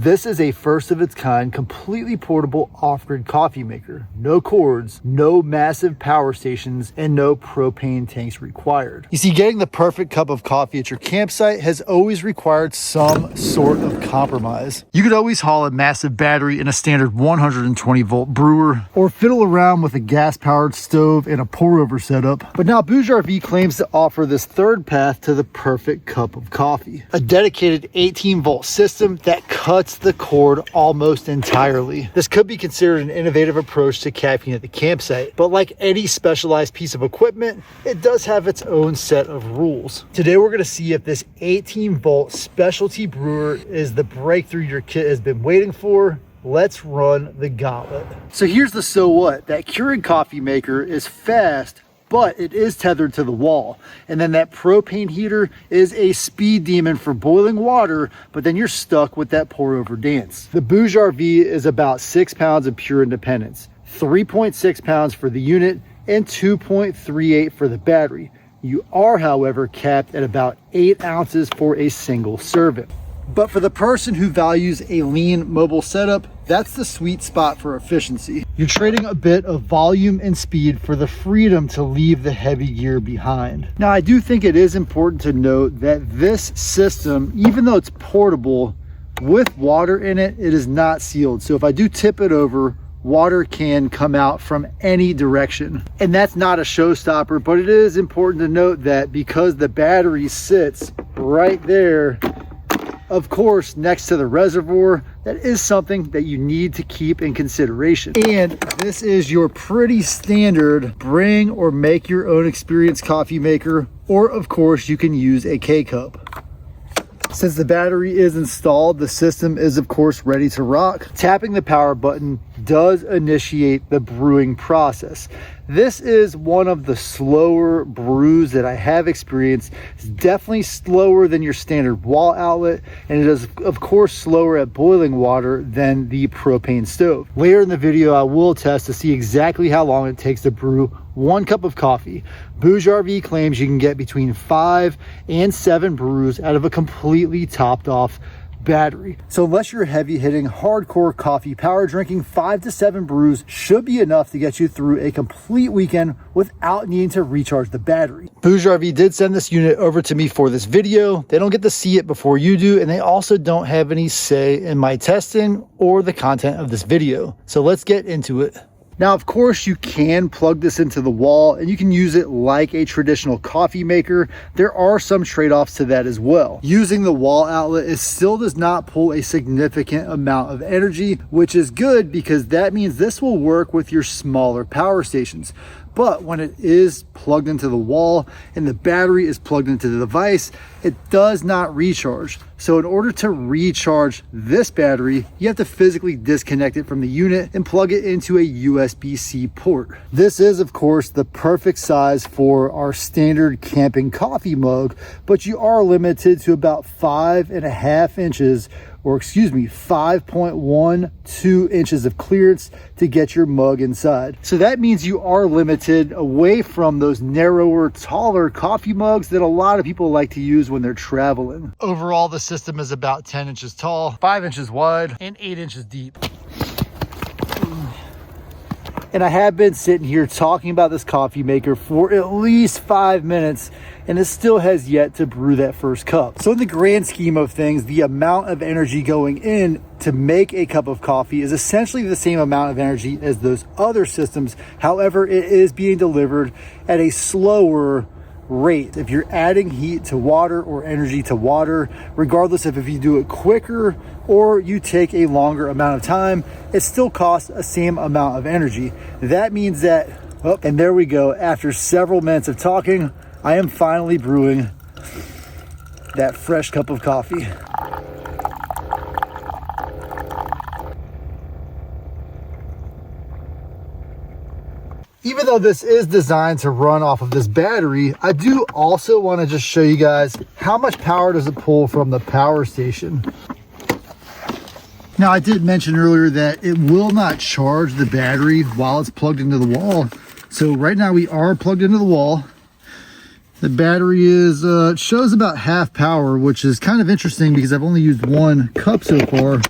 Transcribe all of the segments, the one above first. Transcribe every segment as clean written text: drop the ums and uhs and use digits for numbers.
This is a first of its kind, completely portable off-grid coffee maker. No cords, no massive power stations, and no propane tanks required. You see, getting the perfect cup of coffee at your campsite has always required some sort of compromise. You could always haul a massive battery in a standard 120 volt brewer, or fiddle around with a gas-powered stove and a pour-over setup. But now BougeRV claims to offer this third path to the perfect cup of coffee. A dedicated 18 volt system that cuts the cord almost entirely. This could be considered an innovative approach to caffeine at the campsite, but like any specialized piece of equipment, it does have its own set of rules. Today we're going to see if this 18 volt specialty brewer is the breakthrough your kit has been waiting for. Let's run the gauntlet. So here's the so what. That Keurig coffee maker is fast, but it is tethered to the wall. And then that propane heater is a speed demon for boiling water, but then you're stuck with that pour over dance. The BougeRV is about 6 pounds of pure independence, 3.6 pounds for the unit, and 2.38 for the battery. You are, however, capped at about 8 ounces for a single serving. But for the person who values a lean mobile setup, that's the sweet spot for efficiency. You're trading a bit of volume and speed for the freedom to leave the heavy gear behind. Now, I do think it is important to note that this system, even though it's portable, with water in it, it is not sealed. So if I do tip it over, water can come out from any direction. And that's not a showstopper, but it is important to note that because the battery sits right there, of course, next to the reservoir, that is something that you need to keep in consideration. And this is your pretty standard bring or make your own experience coffee maker, or of course you can use a K-Cup. Since the battery is installed, the system is of course ready to rock. Tapping the power button does initiate the brewing process. This is one of the slower brews that I have experienced. It's definitely slower than your standard wall outlet, and it is of course slower at boiling water than the propane stove. Later in the video, I will test to see exactly how long it takes to brew 1 cup of coffee. BougeRV claims you can get between 5 and 7 brews out of a completely topped off battery. So unless you're heavy hitting hardcore coffee power drinking, 5 to 7 brews should be enough to get you through a complete weekend without needing to recharge the battery. BougeRV did send this unit over to me for this video. They don't get to see it before you do, and they also don't have any say in my testing or the content of this video. So let's get into it. Now, of course, you can plug this into the wall and you can use it like a traditional coffee maker. There are some trade-offs to that as well. Using the wall outlet, it still does not pull a significant amount of energy, which is good because that means this will work with your smaller power stations. But when it is plugged into the wall and the battery is plugged into the device, it does not recharge. So in order to recharge this battery, you have to physically disconnect it from the unit and plug it into a USB-C port. This is, of course, the perfect size for our standard camping coffee mug, but you are limited to about 5.5 inches, or excuse me, 5.12 inches of clearance to get your mug inside. So that means you are limited away from those narrower, taller coffee mugs that a lot of people like to use when they're traveling. Overall, the system is about 10 inches tall, 5 inches wide, and 8 inches deep. And I have been sitting here talking about this coffee maker for at least 5 minutes, and it still has yet to brew that first cup. So in the grand scheme of things, the amount of energy going in to make a cup of coffee is essentially the same amount of energy as those other systems. However, it is being delivered at a slower rate. If you're adding heat to water or energy to water, regardless of if you do it quicker or you take a longer amount of time, it still costs the same amount of energy. That means that, oh, and there we go. After several minutes of talking, I am finally brewing that fresh cup of coffee. Even though this is designed to run off of this battery, I do also want to just show you guys how much power does it pull from the power station. Now, I did mention earlier that it will not charge the battery while it's plugged into the wall. So right now we are plugged into the wall. The battery is shows about half power, which is kind of interesting because I've only used 1 cup so far.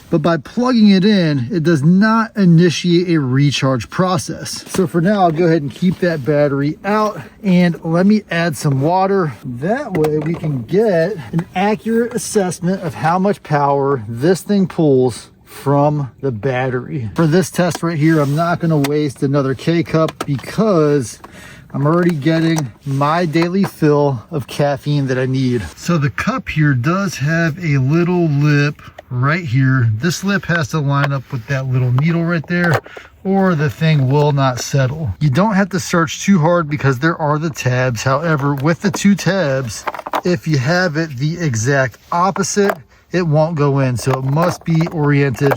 but by plugging it in, it does not initiate a recharge process. So for now, I'll go ahead and keep that battery out, and let me add some water. That way we can get an accurate assessment of how much power this thing pulls from the battery. For this test right here, I'm not going to waste another K-cup because I'm already getting my daily fill of caffeine that I need. So the cup here does have a little lip right here. This lip has to line up with that little needle right there, or the thing will not settle. You don't have to search too hard because there are the tabs. However, with the 2 tabs, if you have it the exact opposite, it won't go in. So it must be oriented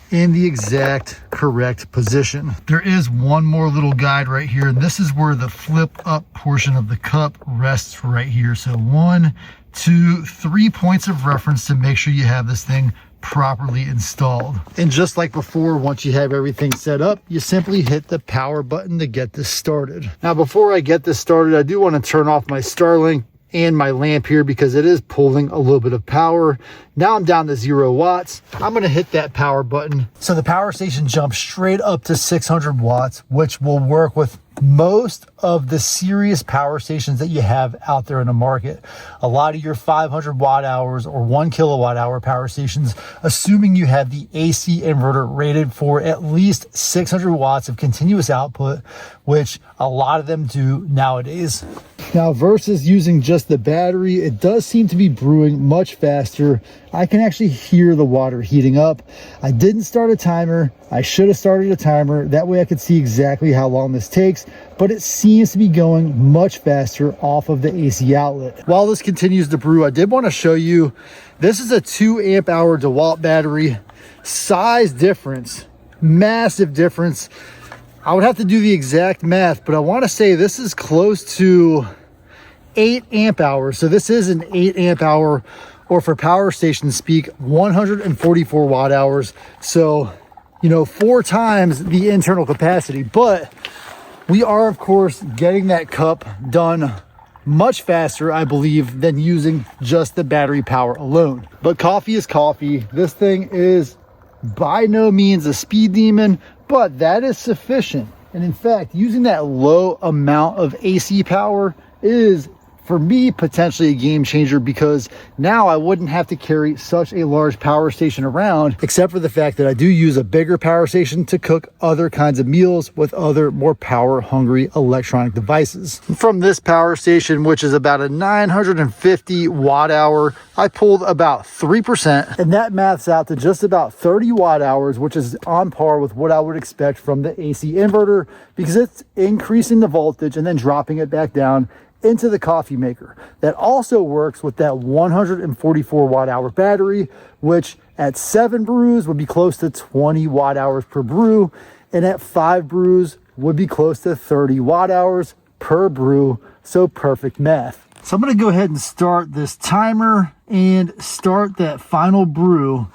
in the exact correct position. There is one more little guide right here, and this is where the flip up portion of the cup rests right here. So 1, 2, 3 points of reference to make sure you have this thing properly installed. And just like before, once you have everything set up, you simply hit the power button to get this started. Now, before I get this started, I do want to turn off my Starlink and my lamp here because it is pulling a little bit of power. Now I'm down to 0 watts. I'm gonna hit that power button. So the power station jumps straight up to 600 watts, which will work with most of the serious power stations that you have out there in the market. A lot of your 500 watt hours or 1 kilowatt hour power stations, assuming you have the AC inverter rated for at least 600 watts of continuous output, which a lot of them do nowadays. Now, versus using just the battery, it does seem to be brewing much faster. I can actually hear the water heating up. I didn't start a timer. I should have started a timer. That way I could see exactly how long this takes, but it seems to be going much faster off of the AC outlet. While this continues to brew, I did want to show you, this is a 2 amp hour DeWalt battery. Size difference, massive difference. I would have to do the exact math, but I want to say this is close to 8 amp hours. So this is an 8 amp hour, or for power station speak, 144 watt hours. So, you know, 4 times the internal capacity. But we are, of course, getting that cup done much faster, I believe, than using just the battery power alone. But coffee is coffee. This thing is by no means a speed demon, but that is sufficient. And in fact, using that low amount of AC power is, for me, potentially a game changer, because now I wouldn't have to carry such a large power station around, except for the fact that I do use a bigger power station to cook other kinds of meals with other more power hungry electronic devices. From this power station, which is about a 950 watt hour, I pulled about 3%, and that maths out to just about 30 watt hours, which is on par with what I would expect from the AC inverter, because it's increasing the voltage and then dropping it back down into the coffee maker. That also works with that 144 watt hour battery, which at 7 brews would be close to 20 watt hours per brew, and at 5 brews would be close to 30 watt hours per brew. So perfect math. So I'm gonna go ahead and start this timer and start that final brew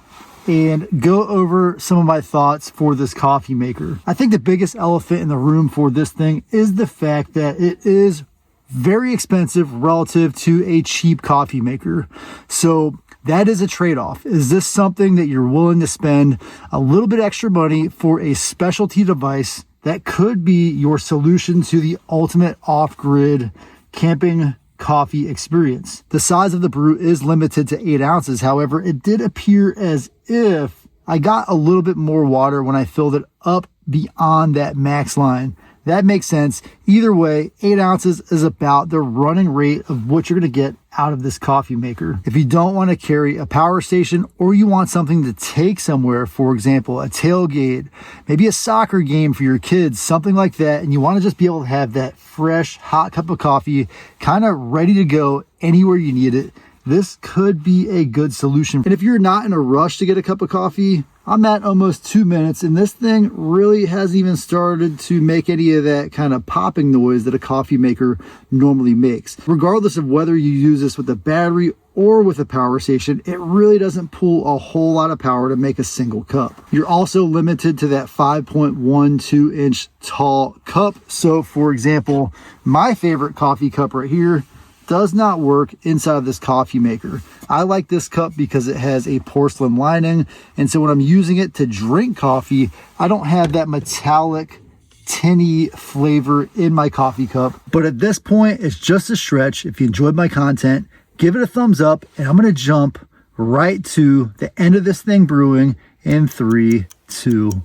and go over some of my thoughts for this coffee maker. I think the biggest elephant in the room for this thing is the fact that it is very expensive relative to a cheap coffee maker. So that is a trade-off. Is this something that you're willing to spend a little bit extra money for a specialty device that could be your solution to the ultimate off-grid camping coffee experience? The size of the brew is limited to 8 ounces. However, it did appear as if I got a little bit more water when I filled it up beyond that max line. That makes sense. Either way, 8 ounces is about the running rate of what you're going to get out of this coffee maker. If you don't want to carry a power station, or you want something to take somewhere, for example, a tailgate, maybe a soccer game for your kids, something like that, and you want to just be able to have that fresh, hot cup of coffee kind of ready to go anywhere you need it, this could be a good solution. And if you're not in a rush to get a cup of coffee, I'm at almost 2 minutes, and this thing really hasn't even started to make any of that kind of popping noise that a coffee maker normally makes. Regardless of whether you use this with a battery or with a power station, it really doesn't pull a whole lot of power to make a single cup. You're also limited to that 5.12 inch tall cup. So for example, my favorite coffee cup right here does not work inside of this coffee maker. I like this cup because it has a porcelain lining, and so when I'm using it to drink coffee, I don't have that metallic tinny flavor in my coffee cup. But at this point, it's just a stretch. If you enjoyed my content, give it a thumbs up, and I'm gonna jump right to the end of this thing brewing in 3, 2,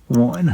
1.